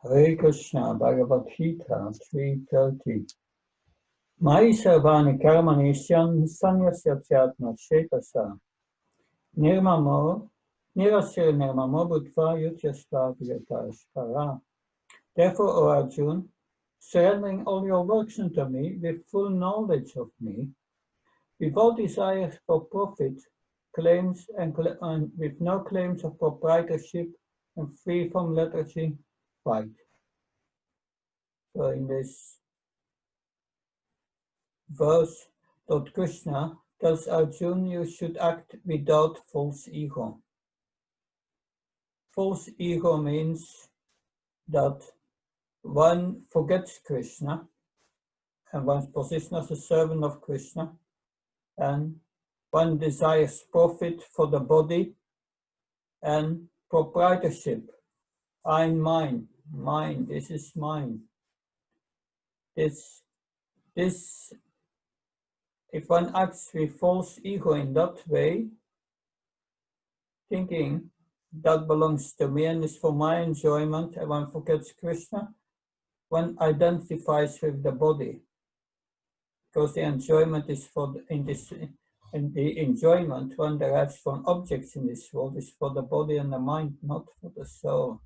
Hare Krishna, Bhagavad Gita 3:30. Mai sarvani karmani sanyasatyatma chetasa nirmamo nirasya nirmamo bhutva yutyasta vyataspara. Therefore, O Arjun, surrendering all your works unto me with full knowledge of me, without desire for profit, claims and with no claims of proprietorship, and free from lethargy, fight. So in this verse, Lord Krishna tells Arjuna you should act without false ego. False ego means that one forgets Krishna and one's position as a servant of Krishna, and one desires profit for the body and proprietorship. I'm mine, this is mine. This, if one acts with false ego in that way, thinking that belongs to me and is for my enjoyment, and one forgets Krishna, one identifies with the body, because the enjoyment is and the enjoyment one derives from objects in this world is for the body and the mind, not for the soul.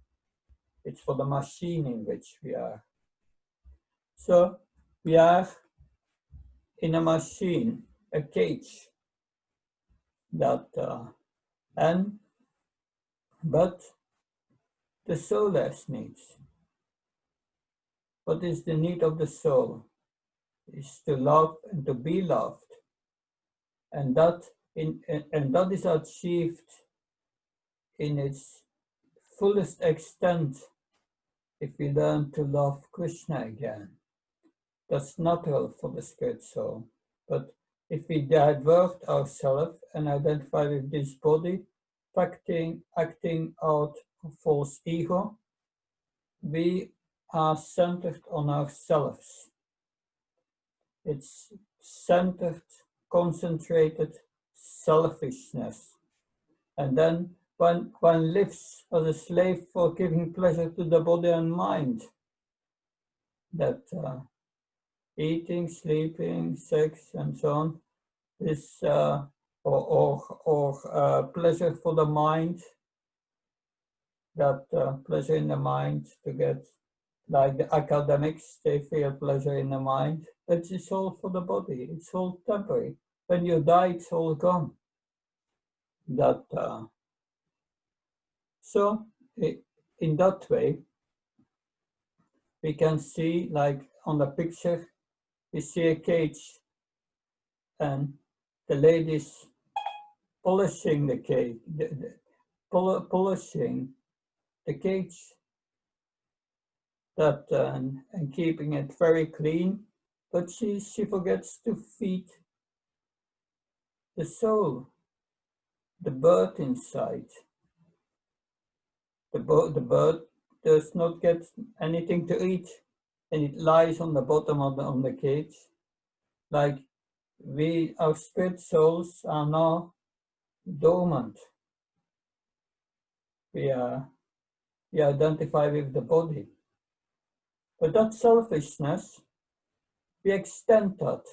It's for the machine in which we are. So we are in a machine, a cage, that but the soul has needs. What is the need of the soul? Is to love and to be loved, and that is achieved in its fullest extent if we learn to love Krishna again. That's natural for the spirit soul. But if we divert ourselves and identify with this body, acting out of false ego, we are centered on ourselves. It's centered, concentrated selfishness. And then one lives as a slave for giving pleasure to the body and mind. That eating, sleeping, sex, and so on is pleasure for the mind. That pleasure in the mind to get, like the academics, they feel pleasure in the mind. That is all for the body. It's all temporary. When you die, it's all gone. That so in that way, we can see, like on the picture, we see a cage, and the lady's polishing the cage, polishing the cage, that and keeping it very clean, but she forgets to feed the soul, the bird inside. The bird does not get anything to eat, and it lies on the bottom of the cage. Like our spirit souls are now dormant. We identify with the body. But that selfishness, we extend that.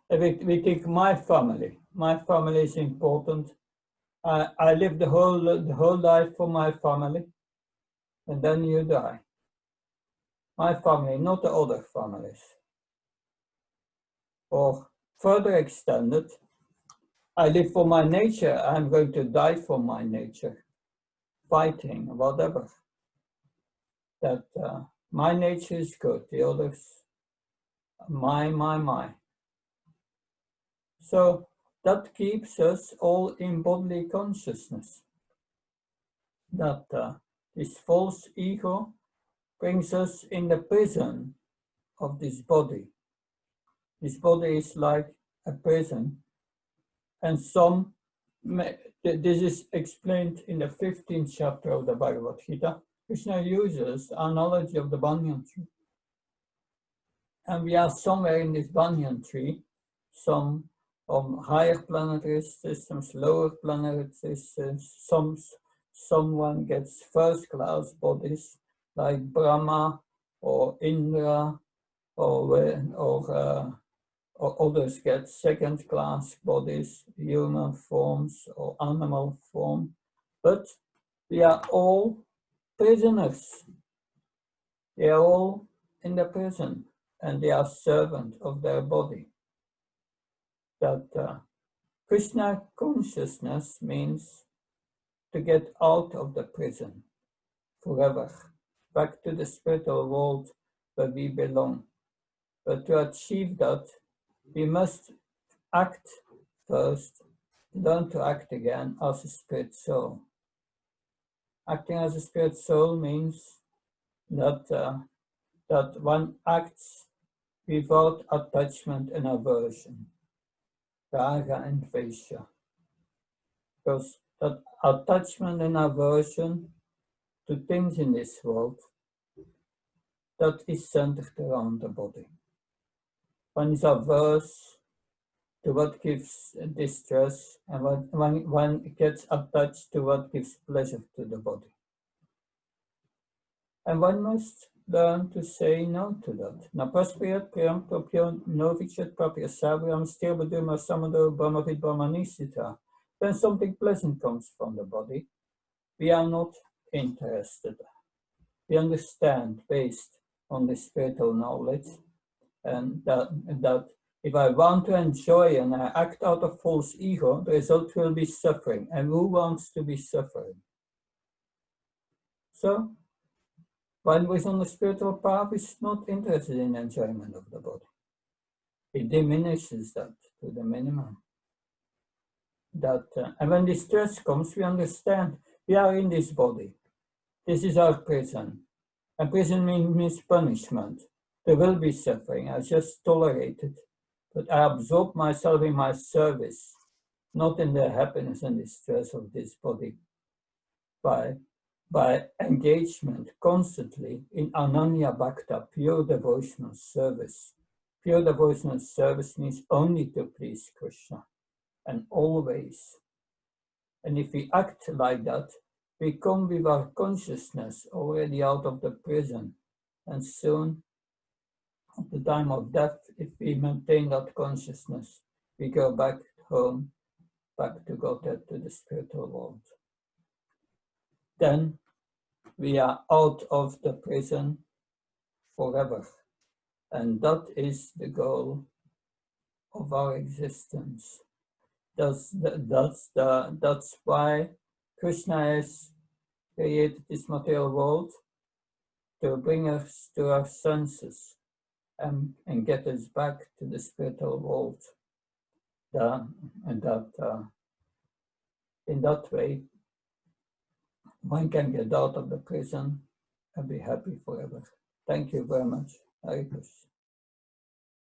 We think my family is important. I live the whole life for my family, and then you die. My family, not the other families. Or further extended, I live for my nature, I'm going to die for my nature. Fighting, whatever. That my nature is good, the others, my. So that keeps us all in bodily consciousness. That this false ego brings us in the prison of this body. This body is like a prison, and this is explained in the 15th chapter of the Bhagavad Gita. Krishna uses the analogy of the banyan tree. And we are somewhere in this banyan tree, some higher planetary systems, lower planetary systems, someone gets first-class bodies, like Brahma or Indra, or others get second-class bodies, human forms or animal form, but we are all prisoners. They are all in the prison, and they are servants of their body. That Krishna consciousness means to get out of the prison forever, back to the spiritual world where we belong. But to achieve that, we must act first, learn to act again as a spirit soul. Acting as a spirit soul means that one acts without attachment and aversion, raga and dvesha. Because that attachment and aversion to things in this world, that is centered around the body. One is averse to what gives distress, and one gets attached to what gives pleasure to the body. And one must learn to say no to that. Na praspiyat priyam propyo novichet propria savyam stirbaduma samado brahmavid brahmanisita. When something pleasant comes from the body, we are not interested. We understand based on the spiritual knowledge, and that if I want to enjoy and I act out of false ego, the result will be suffering. And who wants to be suffering? So, one who is on the spiritual path is not interested in enjoyment of the body. It diminishes that to the minimum. And when distress comes, we understand we are in this body. This is our prison. And prison means punishment. There will be suffering. I just tolerate it. But I absorb myself in my service, not in the happiness and distress of this body, by engagement constantly in Ananya Bhakta, pure devotional service. Pure devotional service means only to please Krishna, and always. And if we act like that, we come with our consciousness already out of the prison, and soon, at the time of death, if we maintain that consciousness, we go back home, back to Godhead, to the spiritual world. Then we are out of the prison forever. And that is the goal of our existence. That's why Krishna has created this material world, to bring us to our senses and get us back to the spiritual world. In that way, one can get out of the prison and be happy forever. Thank you very much. Hare Krishna.